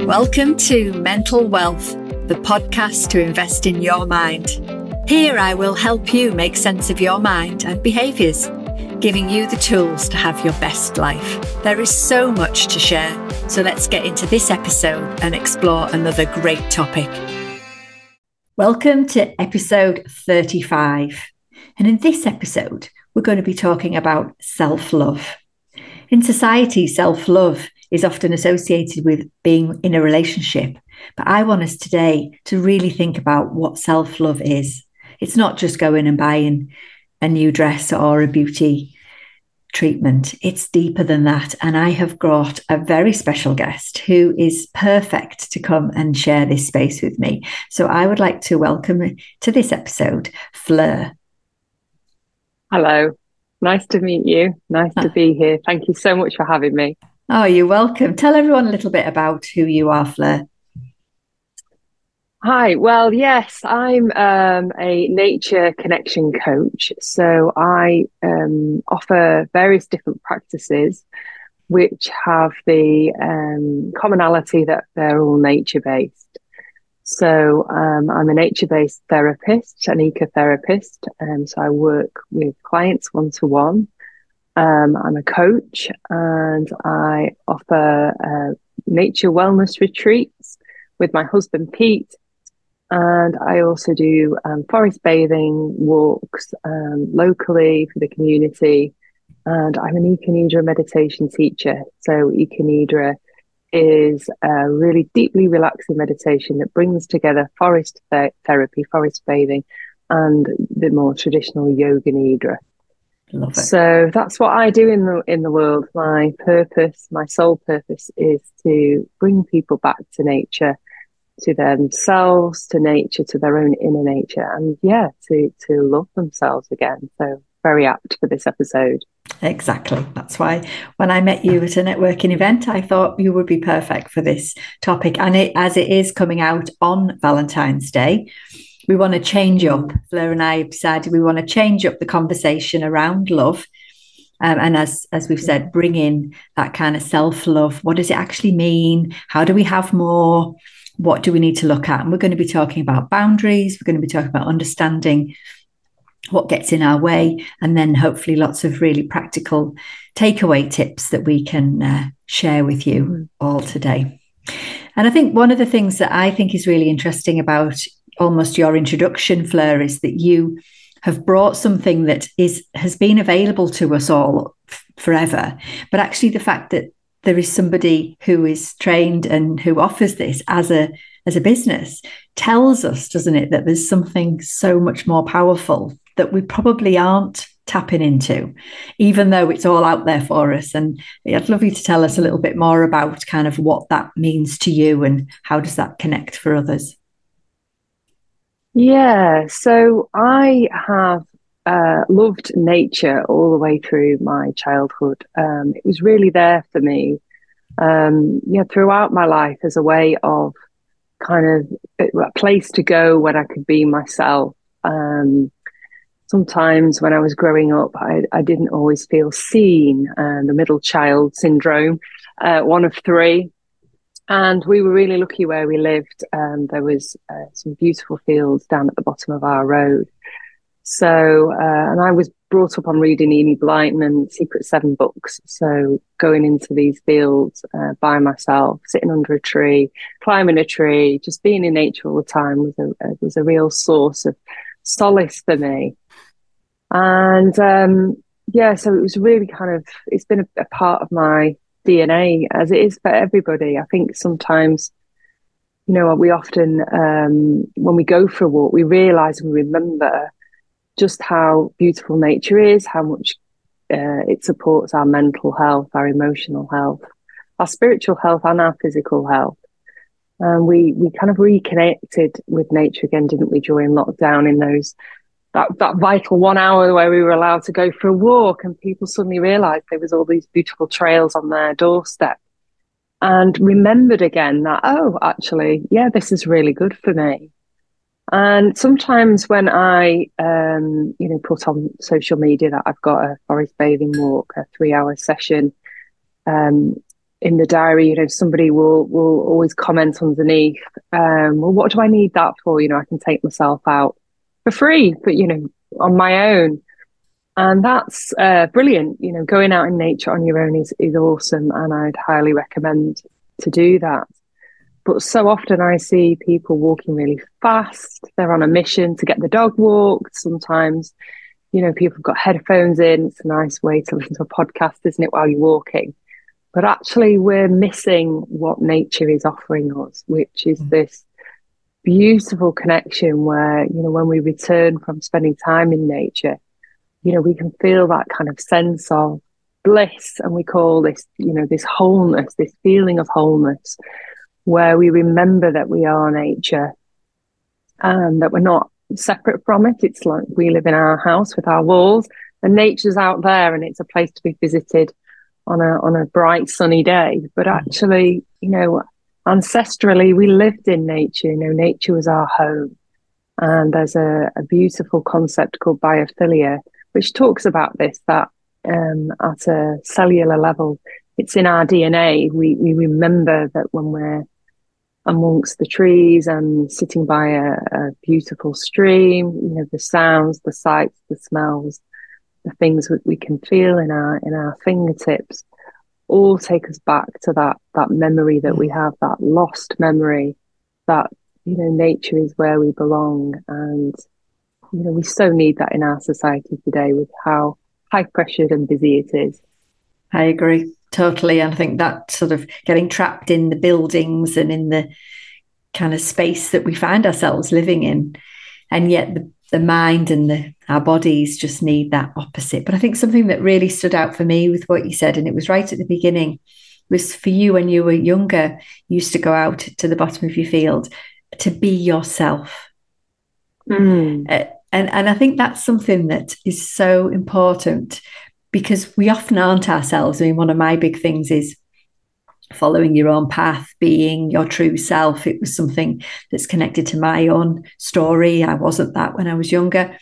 Welcome to Mental Wealth, the podcast to invest in your mind. Here I will help you make sense of your mind and behaviours, giving you the tools to have your best life. There is so much to share, so let's get into this episode and explore another great topic. Welcome to episode 35. And in this episode, we're going to be talking about self-love. In society, self-love is often associated with being in a relationship. But I want us today to really think about what self-love is. It's not just going and buying a new dress or a beauty treatment. It's deeper than that. And I have brought a very special guest who is perfect to come and share this space with me. So I would like to welcome to this episode, Fleur. Hello. Nice to meet you. Nice to be here. Thank you so much for having me. Oh, you're welcome. Tell everyone a little bit about who you are, Fleur. Hi. Well, yes, I'm a nature connection coach. So I offer various different practices which have the commonality that they're all nature-based. So I'm a nature-based therapist, an ecotherapist. So I work with clients one-to-one. I'm a coach and I offer nature wellness retreats with my husband, Pete. And I also do forest bathing walks locally for the community. And I'm an EcoNIDRA meditation teacher. So EcoNIDRA is a really deeply relaxing meditation that brings together forest therapy, forest bathing, and the more traditional yoga nidra. Love it. So that's what I do in the world. My purpose, my sole purpose, is to bring people back to nature, to themselves, to nature, to their own inner nature, and to love themselves again. So very apt for this episode. Exactly. That's why when I met you at a networking event, I thought you would be perfect for this topic. And as it is coming out on Valentine's Day, we want to change up. Fleur and I decided we want to change up the conversation around love. And as we've said, bring in that kind of self-love. What does it actually mean? How do we have more? What do we need to look at? And we're going to be talking about boundaries. We're going to be talking about understanding what gets in our way, and then hopefully lots of really practical takeaway tips that we can share with you all today. And I think one of the things that I think is really interesting about almost your introduction, Fleur, is that you have brought something that has been available to us all forever, but actually the fact that there is somebody who is trained and who offers this as a business tells us, doesn't it, that there's something so much more powerful that we probably aren't tapping into, even though it's all out there for us. And I'd love you to tell us a little bit more about kind of what that means to you and how does that connect for others? Yeah, so I have loved nature all the way through my childhood. It was really there for me, throughout my life as a way of kind of a place to go when I could be myself. Sometimes when I was growing up, I didn't always feel seen, the middle child syndrome, one of three. And we were really lucky where we lived. There was some beautiful fields down at the bottom of our road. So, and I was brought up on reading Enid Blyton and Secret Seven books. So going into these fields by myself, sitting under a tree, climbing a tree, just being in nature all the time was a real source of solace for me. And so it was really it's been a part of my DNA, as it is for everybody. I think sometimes, we often, when we go for a walk, we realise and remember just how beautiful nature is, how much it supports our mental health, our emotional health, our spiritual health, and our physical health. And we kind of reconnected with nature again, didn't we, during lockdown, in that vital 1 hour where we were allowed to go for a walk, and people suddenly realised there was all these beautiful trails on their doorstep, and remembered again that, this is really good for me. And sometimes when I, put on social media that I've got a forest bathing walk, a 3-hour session, in the diary, somebody will always comment underneath, well, what do I need that for? I can take myself out for free, but on my own. And that's brilliant. Going out in nature on your own is awesome, and I'd highly recommend to do that. But so often I see people walking really fast. They're on a mission to get the dog walked. Sometimes, people have got headphones in. It's a nice way to listen to a podcast, isn't it, while you're walking? But actually, we're missing what nature is offering us, which is this beautiful connection where, when we return from spending time in nature, we can feel that kind of sense of bliss. And we call this, this wholeness, this feeling of wholeness, where we remember that we are nature and that we're not separate from it. It's like we live in our house with our walls, and nature's out there, and it's a place to be visited on a bright sunny day. But actually, ancestrally we lived in nature. Nature was our home. And there's a beautiful concept called biophilia, which talks about this, that at a cellular level, it's in our DNA. We remember that when we're amongst the trees and sitting by a beautiful stream, the sounds, the sights, the smells, the things that we can feel in our fingertips, all take us back to that memory that we have, that lost memory, that nature is where we belong. And we so need that in our society today, with how high pressured and busy it is. I agree totally. And I think that sort of getting trapped in the buildings and in the kind of space that we find ourselves living in, and yet the mind and our bodies just need that opposite. But I think something that really stood out for me with what you said, and it was right at the beginning, was for you when you were younger, you used to go out to the bottom of your field to be yourself. And I think that's something that is so important, because we often aren't ourselves. I mean, one of my big things is following your own path, being your true self. It was something that's connected to my own story. I wasn't that when I was younger.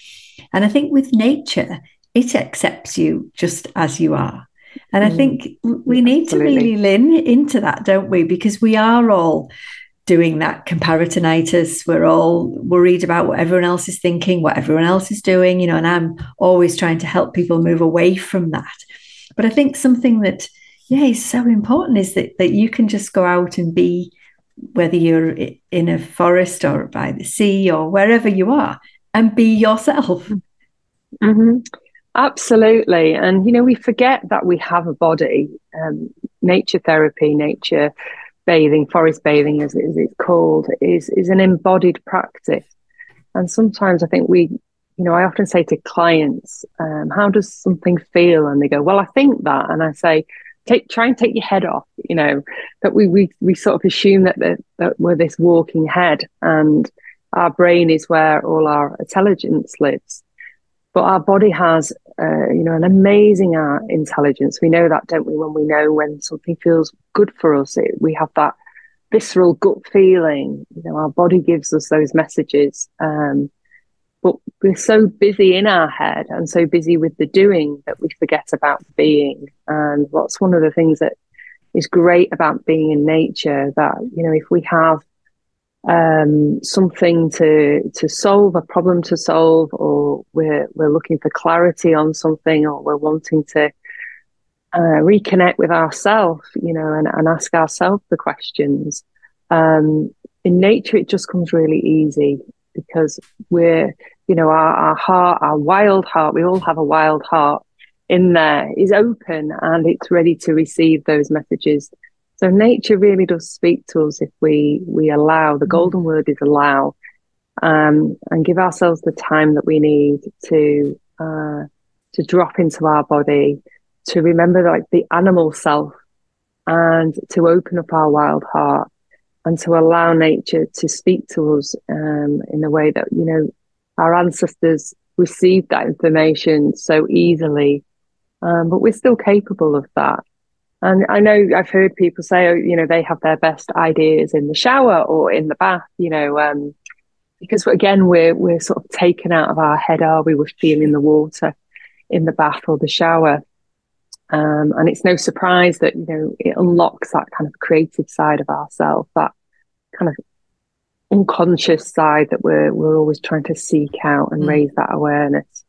And I think with nature, it accepts you just as you are. And I think we need to really lean into that, don't we? Because we are all doing that comparatinitis. We're all worried about what everyone else is thinking, what everyone else is doing, and I'm always trying to help people move away from that. But I think something that, is so important is that you can just go out and be, whether you're in a forest or by the sea or wherever you are, and be yourself. Absolutely. And, we forget that we have a body. Nature therapy, nature bathing, forest bathing, as it's called, is an embodied practice. And sometimes I think I often say to clients, how does something feel? And they go, well, I think that. And I say, try and take your head off, that we sort of assume that we're this walking head, and our brain is where all our intelligence lives. But our body has, an amazing intelligence. We know that, don't we? When we know when something feels good for us, we have that visceral gut feeling. Our body gives us those messages. But we're so busy in our head and so busy with the doing that we forget about the being. And what's one of the things that is great about being in nature, that, if we have something to solve, a problem to solve, or we're looking for clarity on something, or we're wanting to reconnect with ourselves, and ask ourselves the questions. In nature, it just comes really easy, because we're, our heart, our wild heart, we all have a wild heart in there, is open, and it's ready to receive those messages. So nature really does speak to us if we allow. The golden word is allow, and give ourselves the time that we need to drop into our body, to remember like the animal self, and to open up our wild heart, and to allow nature to speak to us in a way that, our ancestors received that information so easily, but we're still capable of that. And I know I've heard people say, they have their best ideas in the shower or in the bath, because again, we're sort of taken out of our head, we're feeling the water in the bath or the shower. And it's no surprise that, it unlocks that kind of creative side of ourselves, that kind of unconscious side that we're always trying to seek out and raise that awareness.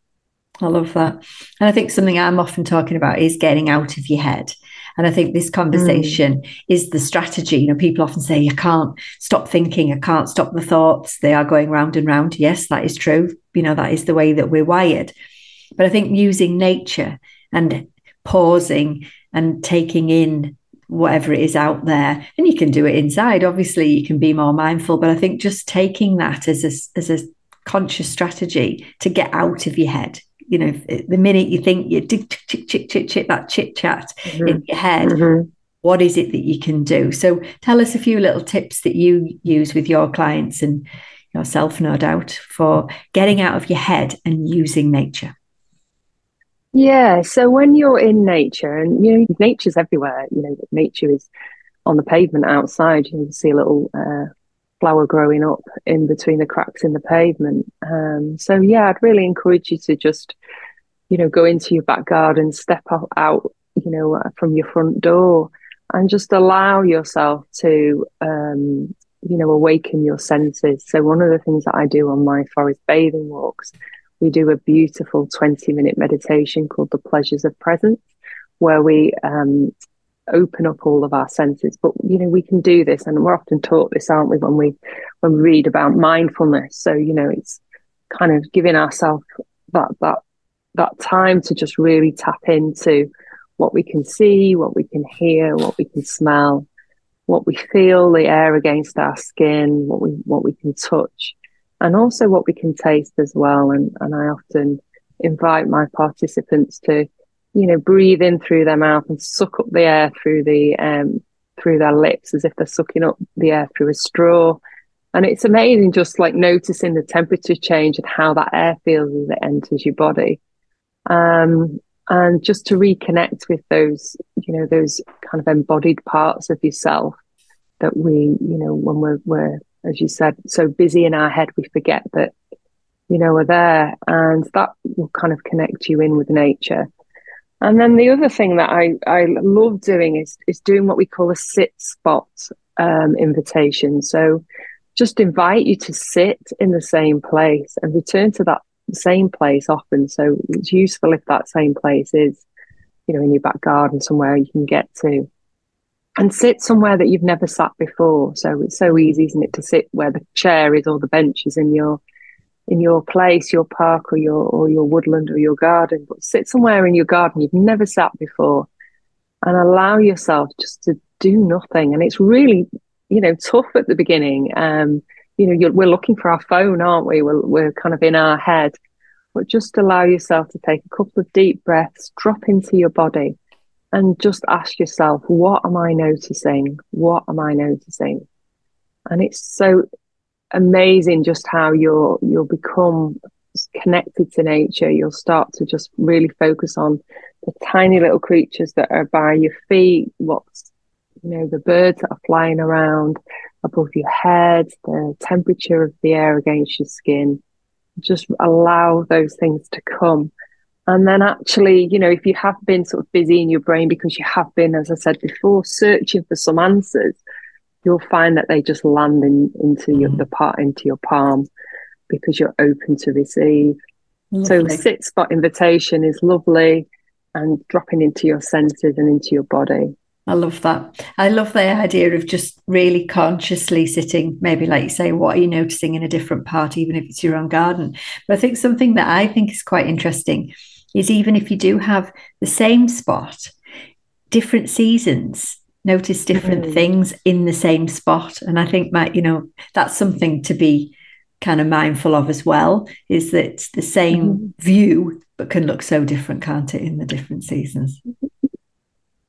I love that. And I think something I'm often talking about is getting out of your head. And I think this conversation is the strategy. People often say, I can't stop thinking, I can't stop the thoughts. They are going round and round. Yes, that is true. That is the way that we're wired. But I think using nature and pausing and taking in whatever it is out there, and you can do it inside, obviously you can be more mindful, but I think just taking that as a conscious strategy to get out of your head. The minute you think you that chit chat in your head, what is it that you can do? So tell us a few little tips that you use with your clients and yourself, no doubt, for getting out of your head and using nature. Yeah, so when you're in nature, and nature's everywhere. Nature is on the pavement outside. You can see a little flower growing up in between the cracks in the pavement. So yeah, I'd really encourage you to just, go into your back garden, step out, from your front door, and just allow yourself to, awaken your senses. So one of the things that I do on my forest bathing walks, we do a beautiful 20-minute meditation called the Pleasures of Presence, where we open up all of our senses. But we can do this, and we're often taught this, aren't we, when we read about mindfulness. So it's kind of giving ourselves that time to just really tap into what we can see, what we can hear, what we can smell, what we feel, the air against our skin, what we can touch, and also what we can taste as well. And I often invite my participants to breathe in through their mouth and suck up the air through their lips, as if they're sucking up the air through a straw. And it's amazing, just like noticing the temperature change and how that air feels as it enters your body. And just to reconnect with those kind of embodied parts of yourself that we, when we're, as you said, so busy in our head, we forget that, are there, and that will kind of connect you in with nature. And then the other thing that I love doing is doing what we call a sit spot invitation. So just invite you to sit in the same place and return to that same place often. So it's useful if that same place is, in your back garden somewhere you can get to, and sit somewhere that you've never sat before. So it's so easy, isn't it, to sit where the chair is or the bench is in your place, your park or your woodland or your garden. But sit somewhere in your garden you've never sat before and allow yourself just to do nothing. And it's really, tough at the beginning. We're looking for our phone, aren't we? We're kind of in our head. But just allow yourself to take a couple of deep breaths, drop into your body, and just ask yourself, what am I noticing? What am I noticing? And it's so amazing just how you'll become connected to nature. You'll start to just really focus on the tiny little creatures that are by your feet, the birds that are flying around above your head, the temperature of the air against your skin. Just allow those things to come. And then actually, if you have been sort of busy in your brain because you have been, as I said before, searching for some answers, you'll find that they just land into your palm because you're open to receive. Lovely. So sit spot invitation is lovely, and dropping into your senses and into your body. I love that. I love the idea of just really consciously sitting, maybe like you say, what are you noticing in a different part, even if it's your own garden. But I think something that I think is quite interesting is even if you do have the same spot, different seasons, notice different things in the same spot. And I think that's something to be kind of mindful of as well, is that it's the same view, but can look so different, can't it, in the different seasons?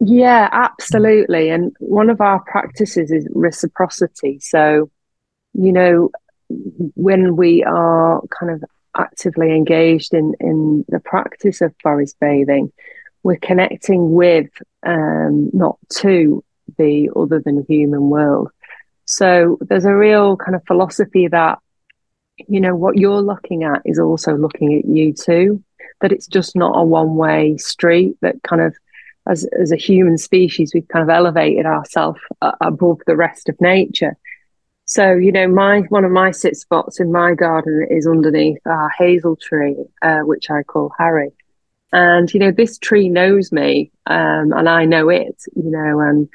Yeah, absolutely. And one of our practices is reciprocity. So, when we are kind of actively engaged in the practice of forest bathing, we're connecting with, not to, the other than human world. So there's a real kind of philosophy that, what you're looking at is also looking at you too, that it's just not a one-way street, that kind of as a human species, we've kind of elevated ourselves above the rest of nature. So, you know, one of my sit spots in my garden is underneath our hazel tree, which I call Harry. And, you know, this tree knows me, and I know it, you know, and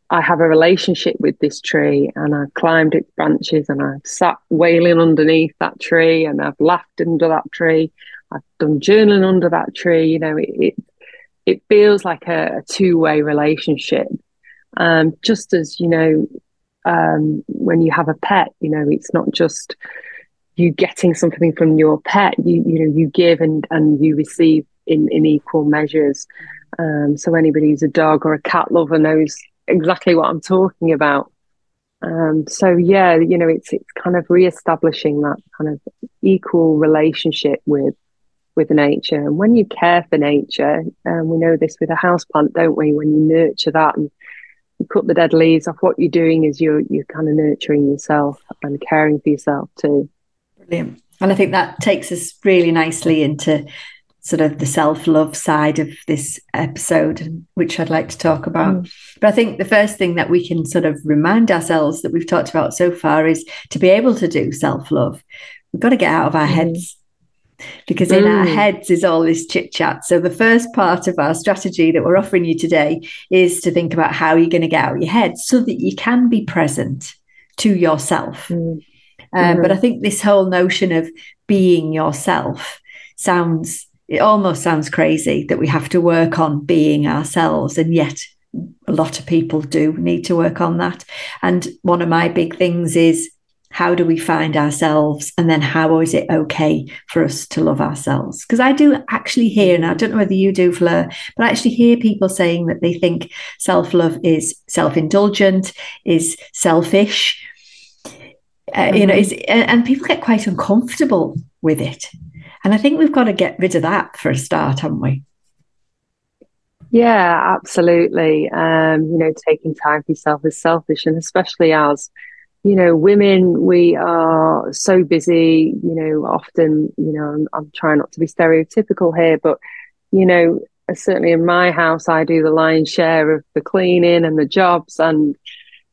I have a relationship with this tree, and I've climbed its branches, and I've sat wailing underneath that tree, and I've laughed under that tree. I've done journaling under that tree. You know, it feels like a two-way relationship. Just as, you know, when you have a pet, you know, it's not just you getting something from your pet. You know, you give and you receive in equal measures. So anybody who's a dog or a cat lover knows exactly what I'm talking about. So yeah, you know, it's kind of reestablishing that kind of equal relationship with nature. And when you care for nature, we know this with a houseplant, don't we? When you nurture that and you cut the dead leaves off, what you're doing is you're kind of nurturing yourself and caring for yourself too. Brilliant. And I think that takes us really nicely into sort of the self-love side of this episode, which I'd like to talk about. But I think the first thing that we can sort of remind ourselves that we've talked about so far is to be able to do self-love, we've got to get out of our heads, because in our heads is all this chit chat. So the first part of our strategy that we're offering you today is to think about how you're going to get out of your head so that you can be present to yourself. But I think this whole notion of being yourself it almost sounds crazy that we have to work on being ourselves, and yet a lot of people do need to work on that. And one of my big things is, how do we find ourselves, and then how is it okay for us to love ourselves? Because I do actually hear, and I don't know whether you do, Fleur, but I actually hear people saying that they think self-love is self-indulgent, is selfish, you know, and people get quite uncomfortable with it. And I think we've got to get rid of that for a start, haven't we? Yeah, absolutely. You know, taking time for yourself is selfish, and especially as, you know, women, we are so busy, you know, often, you know, I'm trying not to be stereotypical here, but, you know, certainly in my house, I do the lion's share of the cleaning and the jobs and,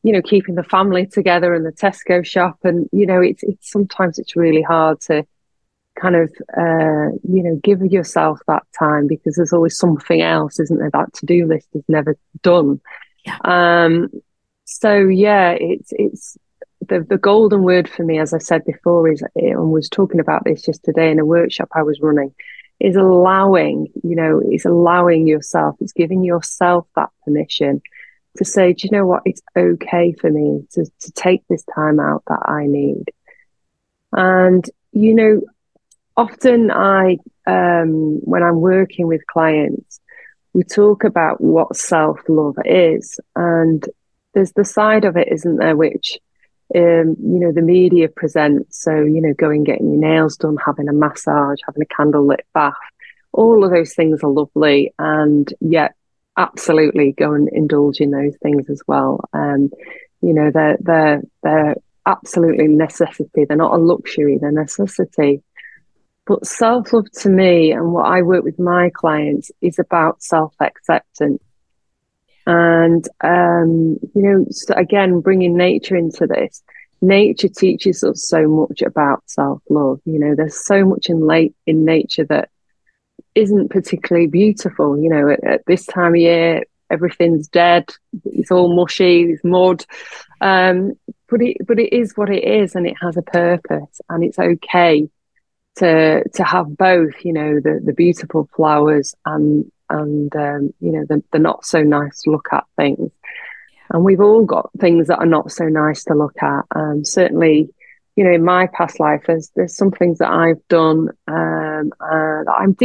you know, keeping the family together in the Tesco shop. And, you know, it's sometimes it's really hard to kind of, you know, give yourself that time, because there's always something else, isn't there? That to-do list is never done. Yeah. So yeah, it's the golden word for me, as I said before, is, and was talking about this yesterday in a workshop I was running, is allowing, you know, it's allowing yourself, it's giving yourself that permission to say, do you know what, it's okay for me to take this time out that I need. And, you know, often when I'm working with clients, we talk about what self-love is, and there's the side of it, isn't there, which, you know, the media presents. So, you know, going, getting your nails done, having a massage, having a candlelit bath, all of those things are lovely, and yet absolutely go and indulge in those things as well. You know, they're absolutely necessity. They're not a luxury, they're necessity. But self-love to me, and what I work with my clients, is about self-acceptance. And, you know, so again, bringing nature into this, nature teaches us so much about self-love. You know, there's so much in nature that isn't particularly beautiful. You know, at this time of year, everything's dead. It's all mushy, it's mud. But it is what it is, and it has a purpose, and it's okay to have both, you know, the beautiful flowers and you know, the not so nice to look at things. And we've all got things that are not so nice to look at. Certainly, you know, in my past life, there's some things that I've done that I'm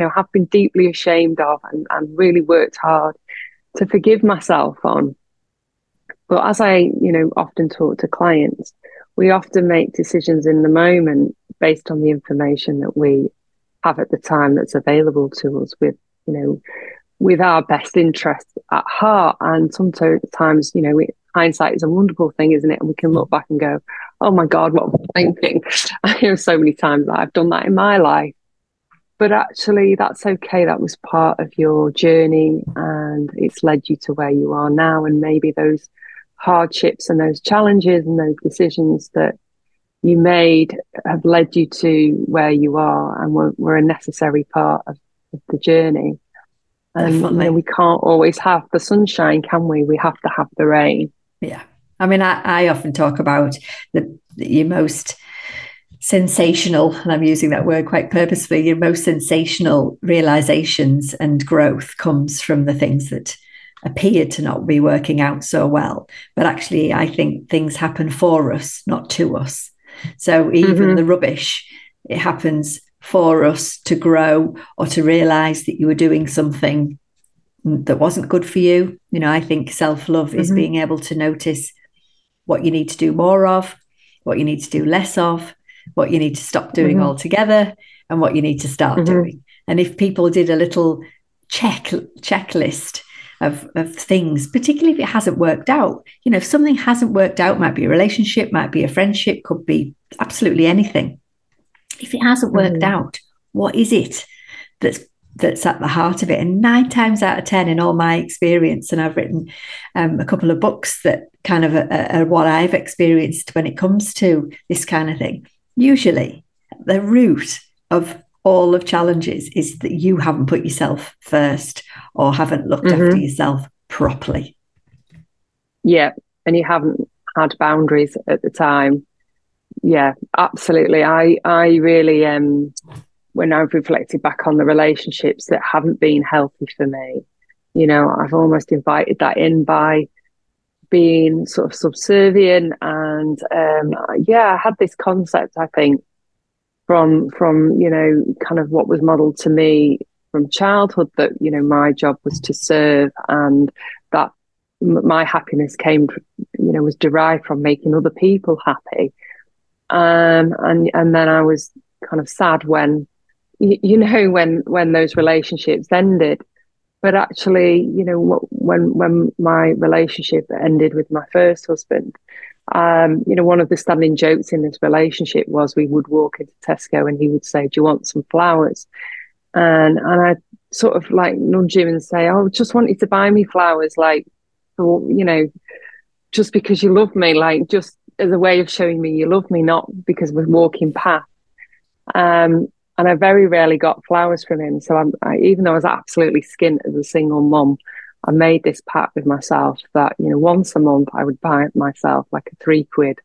have been deeply ashamed of, and really worked hard to forgive myself on. But as I, you know, often talk to clients, we often make decisions in the moment based on the information that we have at the time that's available to us, with, you know, with our best interests at heart. And sometimes, you know, hindsight is a wonderful thing, isn't it? And we can look back and go, oh my God, what was I thinking? I hear so many times that I've done that in my life. But actually, that's okay. That was part of your journey, and it's led you to where you are now. And maybe those hardships and those challenges and those decisions that you made have led you to where you are, and were a necessary part of the journey. And Definitely. we can't always have the sunshine, can we? We have to have the rain. Yeah. I mean, I often talk about your most sensational, and I'm using that word quite purposefully, your most sensational realizations and growth comes from the things that appear to not be working out so well. But actually, I think things happen for us, not to us. So even the rubbish, it happens for us to grow or to realize that you were doing something that wasn't good for you. I think self-love is being able to notice what you need to do more of, what you need to do less of, what you need to stop doing altogether, and what you need to start doing. And if people did a little checklist of things, particularly if it hasn't worked out, if something hasn't worked out, might be a relationship, might be a friendship, could be absolutely anything. If it hasn't worked out, what is it that's at the heart of it? And 9 times out of 10 in all my experience, and I've written a couple of books that kind of are what I've experienced when it comes to this kind of thing. Usually the root of all of challenges is that you haven't put yourself first or haven't looked after yourself properly. Yeah. And you haven't had boundaries at the time. Yeah, absolutely. I really, when I've reflected back on the relationships that haven't been healthy for me, I've almost invited that in by being sort of subservient. And I had this concept, I think, from kind of what was modeled to me from childhood, that my job was to serve, and that my happiness was derived from making other people happy. And then I was kind of sad when when those relationships ended. But actually, when my relationship ended with my first husband, one of the standing jokes in this relationship was we would walk into Tesco and he would say, "Do you want some flowers?" And I sort of like nudge him and say, "Oh, just want you to buy me flowers, like, just because you love me, like, just as a way of showing me you love me, not because we're walking past." And I very rarely got flowers from him. So even though I was absolutely skint as a single mum, I made this pact with myself that, once a month I would buy myself like a £3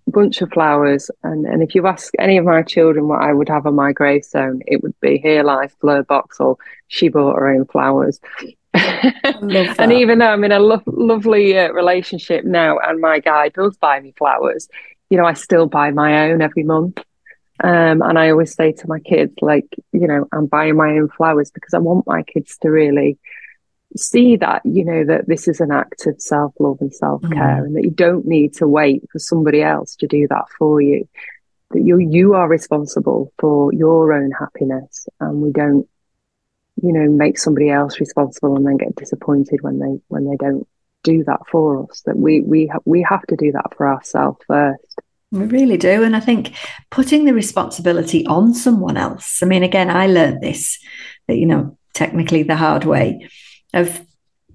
bunch of flowers. And if you ask any of my children what I would have on my gravestone, it would be, "Here lies Fleur Boxall. She bought her own flowers." I love that. And even though I'm in a lovely relationship now, and my guy does buy me flowers, I still buy my own every month. And I always say to my kids, like, I'm buying my own flowers because I want my kids to really see that, that this is an act of self-love and self-care, and that you don't need to wait for somebody else to do that for you. That you are responsible for your own happiness, and we don't, make somebody else responsible and then get disappointed when they don't do that for us. That we have to do that for ourselves first. We really do. And I think putting the responsibility on someone else, I mean, again, I learned this, technically the hard way, of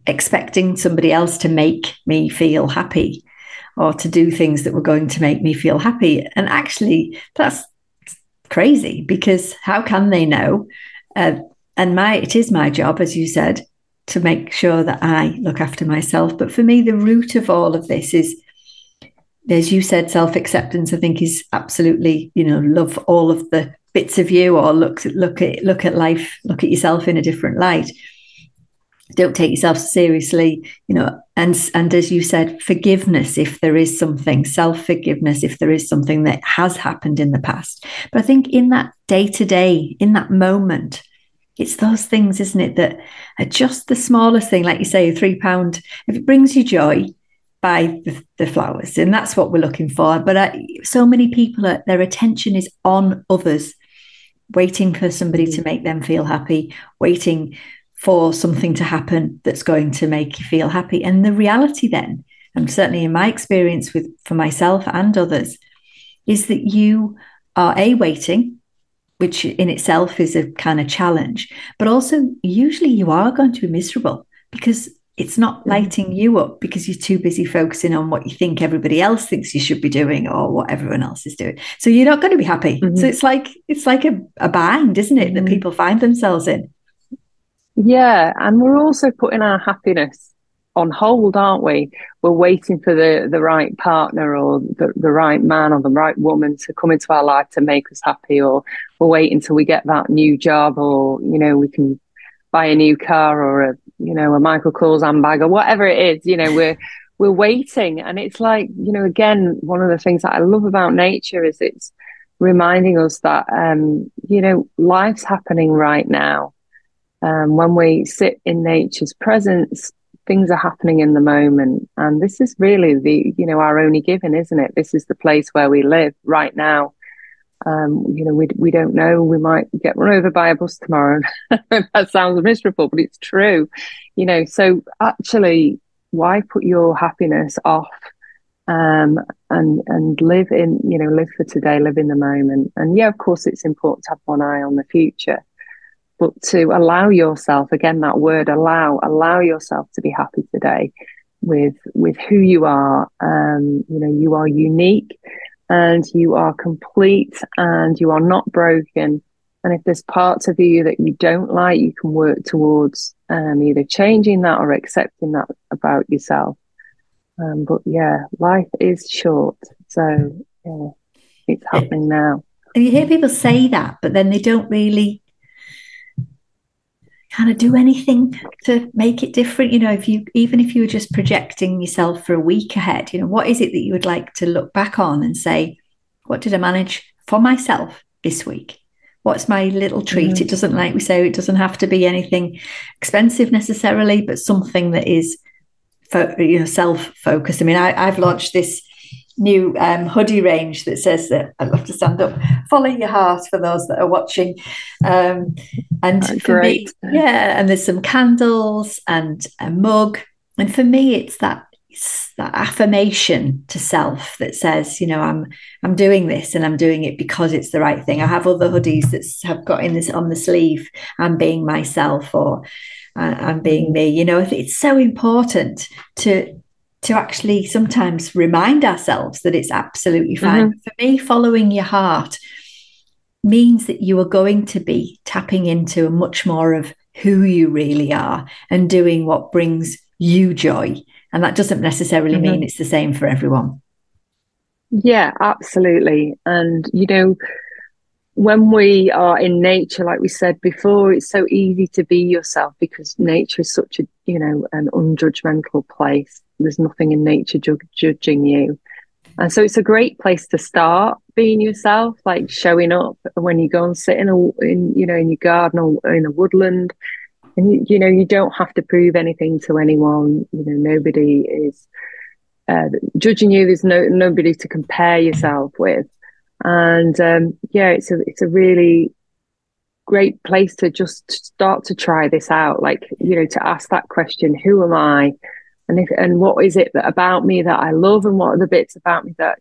expecting somebody else to make me feel happy or to do things that were going to make me feel happy. And actually, that's crazy, because how can they know? It is my job, as you said, to make sure that I look after myself. But for me, the root of all of this is, as you said, self-acceptance, I think, is absolutely, love all of the bits of you, or look at life, look at yourself in a different light. Don't take yourself seriously, and as you said, forgiveness if there is something, self-forgiveness if there is something that has happened in the past. But I think in that day-to-day, in that moment, it's those things, isn't it, that are just the smallest thing, like you say, £3, if it brings you joy, buy the flowers, and that's what we're looking for. But so many people, their attention is on others, waiting for somebody to make them feel happy, waiting for something to happen that's going to make you feel happy. And the reality then, and certainly in my experience for myself and others, is that you are waiting, which in itself is a kind of challenge. But also, usually you are going to be miserable because it's not lighting you up because you're too busy focusing on what you think everybody else thinks you should be doing or what everyone else is doing. So you're not going to be happy. So it's like a bind, isn't it, that people find themselves in? Yeah, and we're also putting our happiness on hold, aren't we? We're waiting for the right partner or the right man or the right woman to come into our life to make us happy, or we're waiting until we get that new job, or we can buy a new car, or a Michael Kors handbag, or whatever it is. We're waiting, and it's like, again, one of the things that I love about nature is it's reminding us that life's happening right now. When we sit in nature's presence, things are happening in the moment, and this is really our only given, isn't it? This is the place where we live right now. We don't know. We might get run over by a bus tomorrow. That sounds miserable, but it's true. So actually, why put your happiness off? And live for today, live in the moment. And yeah, of course, it's important to have one eye on the future, but to allow yourself, again, that word allow yourself to be happy today with who you are. You are unique and you are complete and you are not broken. And if there's parts of you that you don't like, you can work towards either changing that or accepting that about yourself. But yeah, life is short. So yeah, it's happening now. And you hear people say that, but then they don't really kind of do anything to make it different. Even if you were just projecting yourself for a week ahead, what is it that you would like to look back on and say, what did I manage for myself this week? What's my little treat? It doesn't, like we say, it doesn't have to be anything expensive necessarily, but something that is self-focused. I mean, I've launched this new hoodie range that says that I'd love to stand up, follow your heart, for those that are watching. And for me, and there's some candles and a mug. And for me, it's that affirmation to self that says, I'm doing this and I'm doing it because it's the right thing. I have other hoodies that have got in this on the sleeve, I'm being myself, or I'm being me. It's so important to actually sometimes remind ourselves that it's absolutely fine. For me, following your heart means that you are going to be tapping into a much more of who you really are and doing what brings you joy. And that doesn't necessarily mean it's the same for everyone. Yeah, absolutely. And, when we are in nature, like we said before, it's so easy to be yourself because nature is such an unjudgmental place. There's nothing in nature judging you. And so it's a great place to start being yourself, like showing up when you go and sit in your garden or in a woodland. And, you don't have to prove anything to anyone. Nobody is judging you. There's nobody to compare yourself with. And it's a really great place to just start to try this out, like, to ask that question, who am I? And what is it about me that I love, and what are the bits about me that,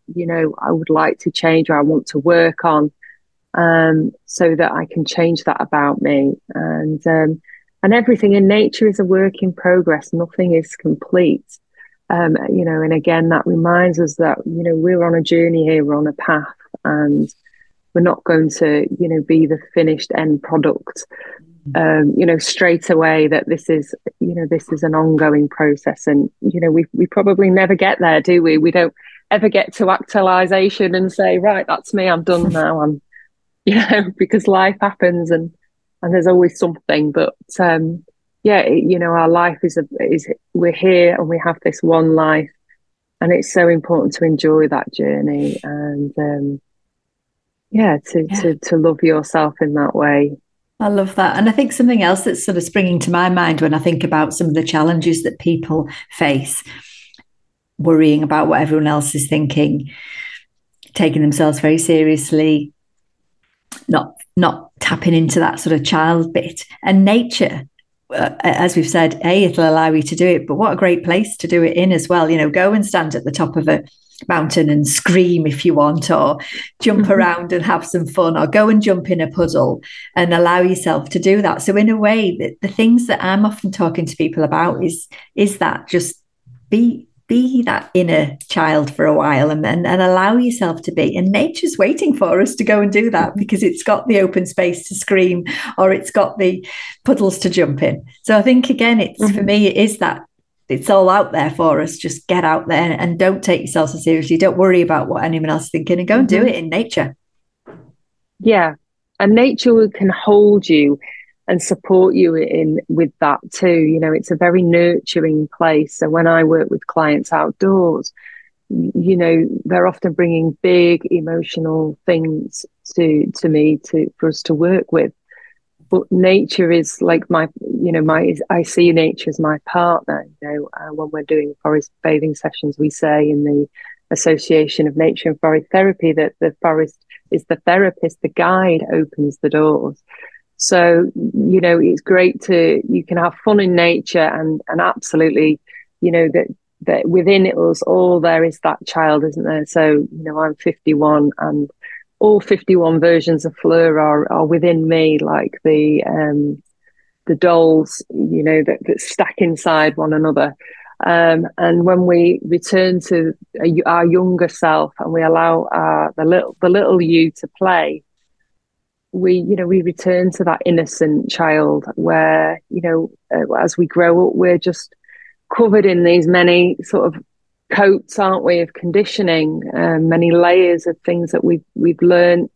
I would like to change or I want to work on, so that I can change that about me. And everything in nature is a work in progress. Nothing is complete. And again, that reminds us that, we're on a journey here, we're on a path, and we're not going to, be the finished end product, straight away, that this is an ongoing process. And, we probably never get there, do we? We don't ever get to actualization and say, right, that's me, I'm done now. I'm, because life happens and there's always something, but, our life is we're here and we have this one life, and it's so important to enjoy that journey and to love yourself in that way. I love that. And I think something else that's sort of springing to my mind when I think about some of the challenges that people face, worrying about what everyone else is thinking, taking themselves very seriously, not tapping into that sort of child bit. And nature, as we've said, it'll allow you to do it, but what a great place to do it in as well. Go and stand at the top of a mountain and scream if you want, or jump around and have some fun, or go and jump in a puddle and allow yourself to do that. So in a way, the things that I'm often talking to people about is that just be that inner child for a while, and allow yourself to be. And nature's waiting for us to go and do that, because it's got the open space to scream, or it's got the puddles to jump in. So I think, again, it's for me, it is that it's all out there for us. Just get out there and don't take yourself so seriously. Don't worry about what anyone else is thinking, and go and do it in nature. Yeah. And nature can hold you and support you in with that too. You know, it's a very nurturing place. So when I work with clients outdoors, you know, they're often bringing big emotional things to me for us to work with. But nature is like I see nature as my partner. You know, when we're doing forest bathing sessions, we say in the Association of Nature and Forest Therapy that the forest is the therapist, the guide opens the doors. So, you know, it's great you can have fun in nature, and absolutely, you know, that within it us all, there is that child, isn't there? So, you know, I'm 51, and all 51 versions of Fleur are within me, like the dolls, you know, that stack inside one another. And when we return to our younger self, and we allow the little you to play, we return to that innocent child where, you know, as we grow up, we're just covered in these many sort of coats, aren't we, of conditioning, many layers of things that we've learned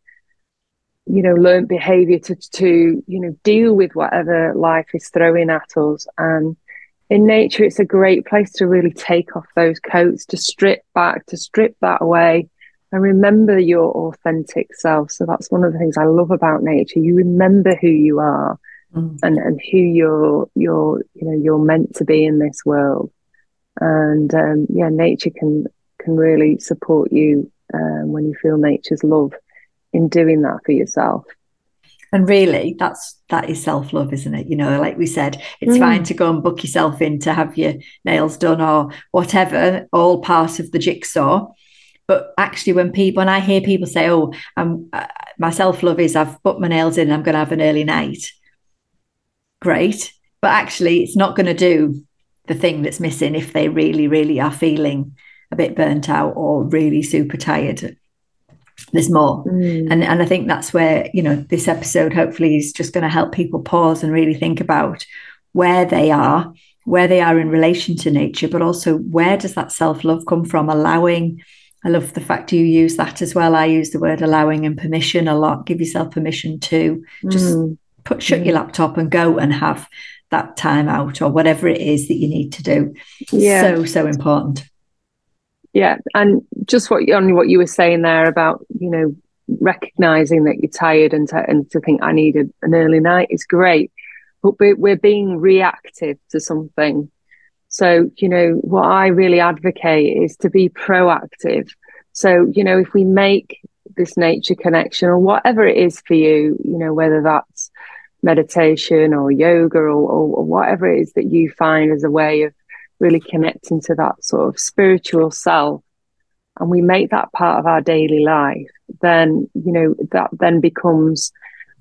behavior to you know, deal with whatever life is throwing at us. And in nature, it's a great place to really take off those coats, to strip that away, and remember your authentic self. So that's one of the things I love about nature. You remember who you are, and who you're meant to be in this world. And nature can really support you when you feel nature's love in doing that for yourself. And really, that is self-love, isn't it? You know, like we said, it's fine to go and book yourself in to have your nails done or whatever, all part of the jigsaw. But actually, when I hear people say, "Oh, my self-love is I've booked my nails in and I'm going to have an early night," great. But actually, it's not going to do the thing that's missing if they really, really are feeling a bit burnt out or really super tired. There's more. And I think that's where, you know, this episode hopefully is just going to help people pause and really think about where they are in relation to nature, but also where does that self-love come from? Allowing. I love the fact you use that as well. I use the word allowing and permission a lot. Give yourself permission to just shut your laptop and go and have that time out, or whatever it is that you need to do. Yeah. So important. Yeah. And just what you were saying there about, you know, recognizing that you're tired and to think I needed an early night is great, but we're being reactive to something. So, you know, what I really advocate is to be proactive. So, you know, if we make this nature connection, or whatever it is for you, you know, whether that's meditation or yoga or whatever it is that you find as a way of really connecting to that sort of spiritual self, and we make that part of our daily life, then, you know, that then becomes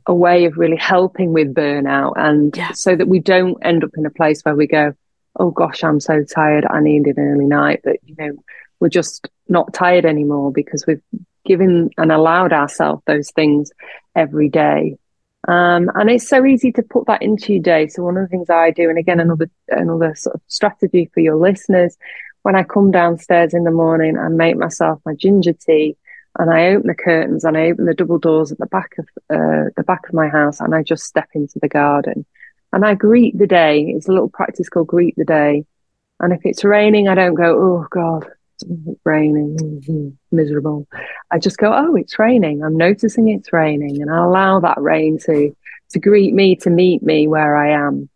a way of really helping with burnout, and so that we don't end up in a place where we go, oh gosh, I'm so tired, I need an early night. But, you know, we're just not tired anymore because we've given and allowed ourselves those things every day. And it's so easy to put that into your day. So one of the things I do, and again, another sort of strategy for your listeners, when I come downstairs in the morning, I make myself my ginger tea, and I open the curtains and I open the double doors at the back of my house, and I just step into the garden. And I greet the day. It's a little practice called greet the day. And if it's raining, I don't go, oh God, it's raining, miserable. I just go, oh, it's raining. I'm noticing it's raining, and I allow that rain to greet me, to meet me where I am.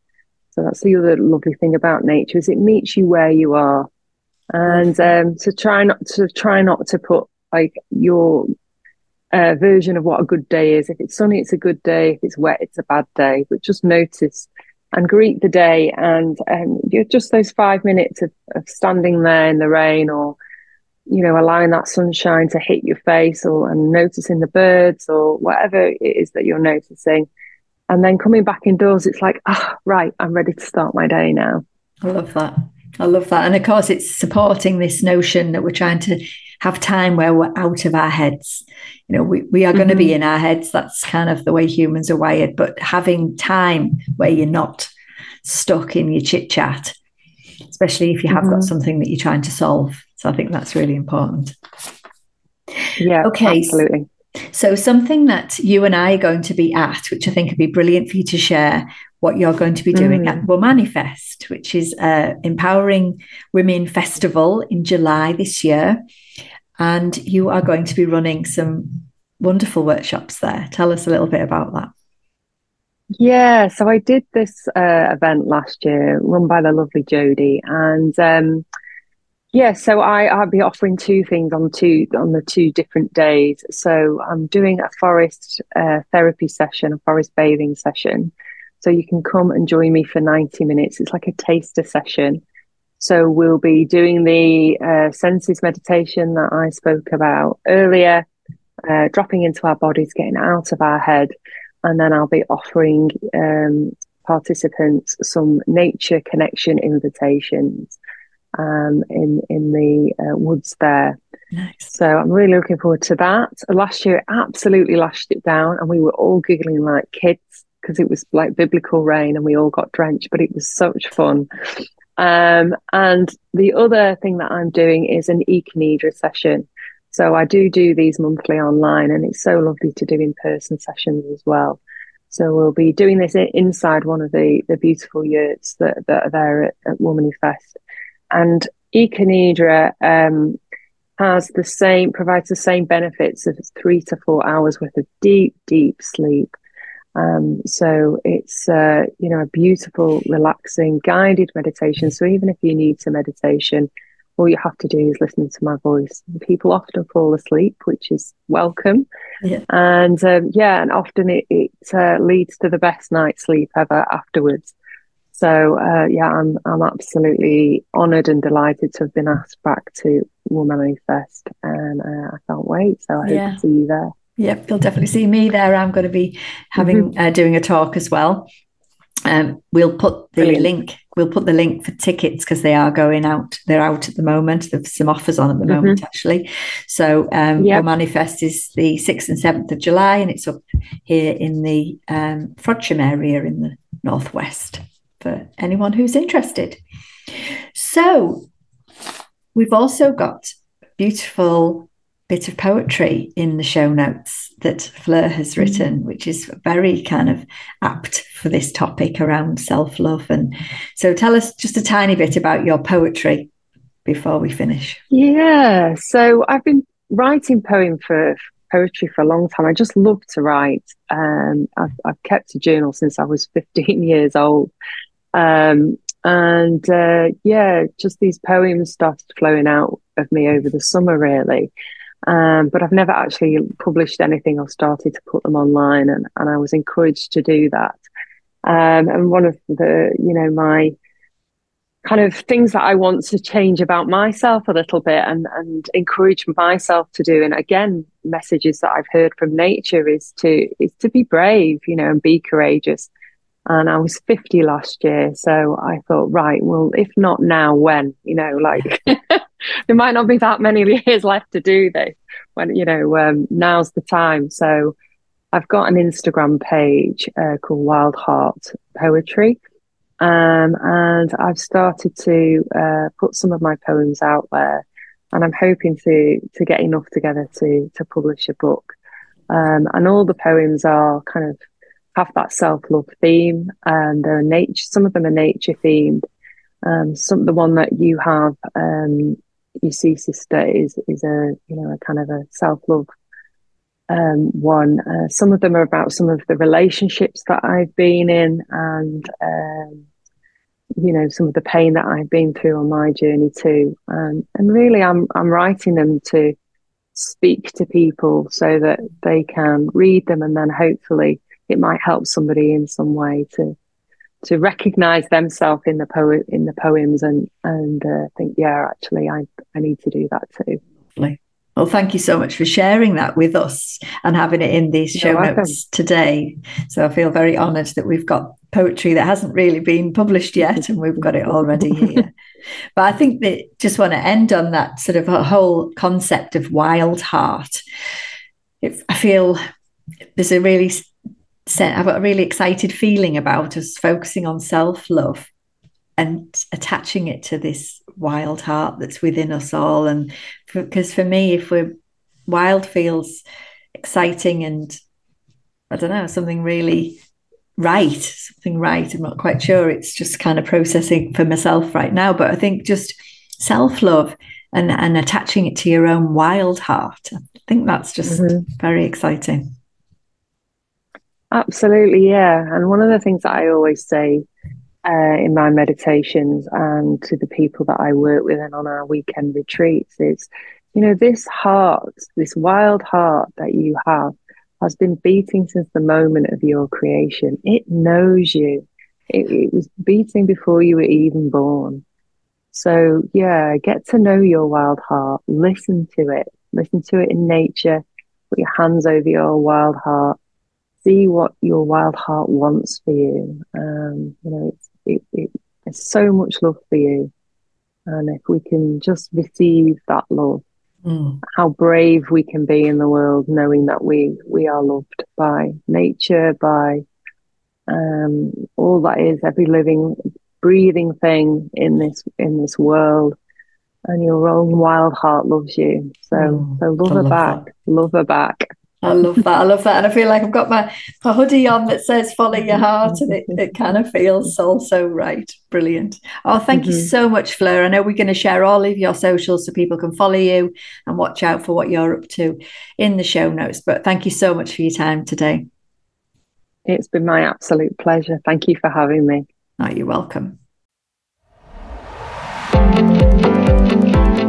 So that's the other lovely thing about nature, is it meets you where you are. And to try not to put like your version of what a good day is. If it's sunny, it's a good day. If it's wet, it's a bad day. But just notice and greet the day. And you're just those 5 minutes of standing there in the rain, or allowing that sunshine to hit your face, and noticing the birds or whatever it is that you're noticing. And then coming back indoors, it's like, right, I'm ready to start my day now. I love that. I love that. And of course, it's supporting this notion that we're trying to have time where we're out of our heads. We are going to be in our heads. That's kind of the way humans are wired. But having time where you're not stuck in your chit chat, especially if you have got something that you're trying to solve. So I think that's really important. Yeah, okay. Absolutely. So something that you and I are going to be at, which I think would be brilliant for you to share what you're going to be doing at Manifest, which is Empowering Women Festival in July this year. And you are going to be running some wonderful workshops there. Tell us a little bit about that. Yeah, so I did this event last year run by the lovely Jodie, and so I'll be offering two things on the two different days. So I'm doing a forest therapy session, a forest bathing session. So you can come and join me for 90 minutes. It's like a taster session. So we'll be doing the senses meditation that I spoke about earlier, dropping into our bodies, getting out of our head. And then I'll be offering participants some nature connection invitations in the woods there. Nice. So I'm really looking forward to that. Last year, it absolutely lashed it down, and we were all giggling like kids because it was like biblical rain and we all got drenched, but it was so much fun. And the other thing that I'm doing is an EcoNIDRA session. So I do these monthly online, and it's so lovely to do in-person sessions as well. So we'll be doing this inside one of the beautiful yurts that are there at Woman Fest. And EcoNIDRA provides the same benefits of 3 to 4 hours worth of deep, deep sleep. So it's a beautiful, relaxing, guided meditation. So even if you're new to meditation, all you have to do is listen to my voice. People often fall asleep, which is welcome. Yeah. And and often it leads to the best night's sleep ever afterwards. So I'm absolutely honoured and delighted to have been asked back to Woman Fest, and I can't wait. So I hope to see you there. Yep, you'll definitely see me there. I'm going to be having doing a talk as well. We'll put the link. We'll put the link for tickets because they are going out. They're out at the moment. There's some offers on at the moment, actually. So Manifest is the 6th and 7th of July, and it's up here in the Frodsham area in the northwest for anyone who's interested. So we've also got beautiful bit of poetry in the show notes that Fleur has written, which is very kind of apt for this topic around self-love. And so tell us just a tiny bit about your poetry before we finish. Yeah, so I've been writing poetry for a long time. I just love to write. I've kept a journal since I was 15 years old. Just these poems started flowing out of me over the summer, really. But I've never actually published anything or started to put them online, and I was encouraged to do that. And one of the, my kind of things that I want to change about myself a little bit and encourage myself to do, and again, messages that I've heard from nature is to be brave, and be courageous. And I was 50 last year, so I thought, right, well, if not now, when? There might not be that many years left to do this. When now's the time. So I've got an Instagram page called Wild Heart Poetry, and I've started to put some of my poems out there, and I'm hoping to get enough together to publish a book. And all the poems are kind of have that self-love theme, and they're some of them are nature themed. The one that you have, you see, sister, is a a kind of a self-love one. Some of them are about some of the relationships that I've been in, and some of the pain that I've been through on my journey too. And really, I'm writing them to speak to people so that they can read them, and then hopefully it might help somebody in some way to recognize themselves in the poems and think, actually I need to do that too. Lovely. Well, thank you so much for sharing that with us and having it in these show notes today. So I feel very honoured that we've got poetry that hasn't really been published yet, and we've got it already here. But I think that just want to end on that sort of a whole concept of wild heart. I feel there's I've got a really excited feeling about us focusing on self-love and attaching it to this wild heart that's within us all. And because for me, wild feels exciting and I don't know, something really right. I'm not quite sure. It's just kind of processing for myself right now. But I think just self-love and attaching it to your own wild heart, I think that's just very exciting. Absolutely, yeah. And one of the things that I always say in my meditations and to the people that I work with and on our weekend retreats is, this heart, this wild heart that you have has been beating since the moment of your creation. It knows you. It was beating before you were even born. So yeah, get to know your wild heart, listen to it in nature, put your hands over your wild heart, see what your wild heart wants for you. There's so much love for you. And if we can just receive that love, how brave we can be in the world, knowing that we are loved by nature, by all that is, every living, breathing thing in this world. And your own wild heart loves you. So love her back. Love her back. I love that. And I feel like I've got my hoodie on that says follow your heart, and it kind of feels also right. Brilliant. Oh, thank you so much, Fleur. I know we're going to share all of your socials so people can follow you and watch out for what you're up to in the show notes. But thank you so much for your time today. It's been my absolute pleasure. Thank you for having me. Oh, you're welcome.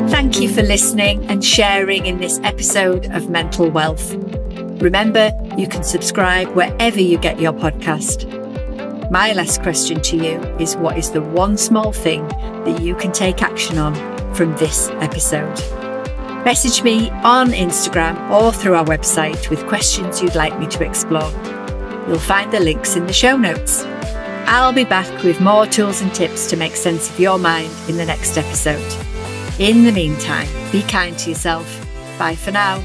Thank you for listening and sharing in this episode of Mental Wealth. Remember, you can subscribe wherever you get your podcast. My last question to you is, what is the one small thing that you can take action on from this episode? Message me on Instagram or through our website with questions you'd like me to explore. You'll find the links in the show notes. I'll be back with more tools and tips to make sense of your mind in the next episode. In the meantime, be kind to yourself. Bye for now.